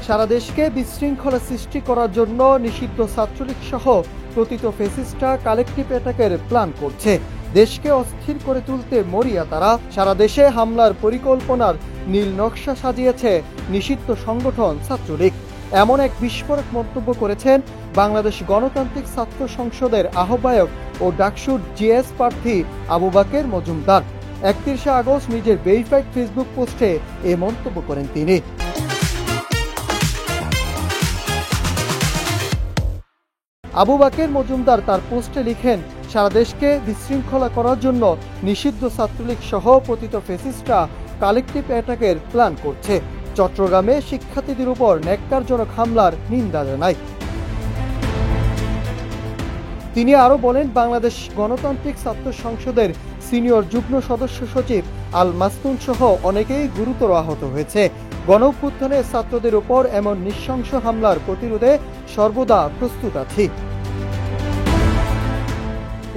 সারা দেশকে বিশৃঙ্খলা সৃষ্টি করার জন্য নিষিদ্ধ ছাত্রলীগ সহ প্রতীত ফ্যাসিস্টরা কালেকটিভ অ্যাটাকের প্ল্যান করছে। দেশকে অস্থির করে তুলতে মরিয়া তারা। সারা দেশে হামলার পরিকল্পনার নীল নকশা সাজিয়েছে নিষিদ্ধ সংগঠন ছাত্রলীগ। এমন এক বিস্ফোরক মন্তব্য করেছেন বাংলাদেশ গণতান্ত্রিক ছাত্র সংসদের আহ্বায়ক ও ডাকসুর জিএস প্রার্থী আবু বাকের মজুমদার। 31 আগস্ট নিজের ভেরিফাইড ফেসবুক পোস্টে এ মন্তব্য করেন তিনি। আবু বাকের মজুমদার তার পোস্টে লিখেন, সারা দেশকে বিশৃঙ্খলা করার জন্য নিষিদ্ধ ছাত্রলীগ সহ পতিত ফ্যাসিস্টরা কালেকটিভ অ্যাটাকের প্ল্যান করছে। চট্টগ্রামে শিক্ষার্থীদের উপর ন্যাক্কারজনক হামলার নিন্দা জানায়। তিনি আরো বলেন, বাংলাদেশ গণতান্ত্রিক ছাত্র সংসদের সিনিয়র যুগ্ম সদস্য সচিব আল মাসনুন সহ অনেকেই গুরুতর আহত হয়েছে। গণঅভ্যুত্থানে ছাত্রদের উপর এমন নৃশংস হামলার প্রতিরোধে সর্বদা প্রস্তুত আছি।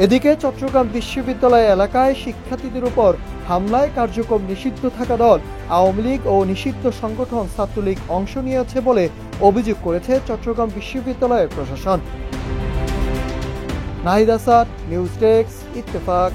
এদিকে চট্টগ্রাম বিশ্ববিদ্যালয় এলাকায় শিক্ষার্থীদের উপর হামলায় কার্যক্রম নিষিদ্ধ থাকা দল আওয়ামী লীগ ও নিষিদ্ধ সংগঠন ছাত্রলীগ অংশ নিয়েছে বলে অভিযোগ করেছে চট্টগ্রাম বিশ্ববিদ্যালয়ের প্রশাসন। Nahid Asad, news desk, Ittefaq.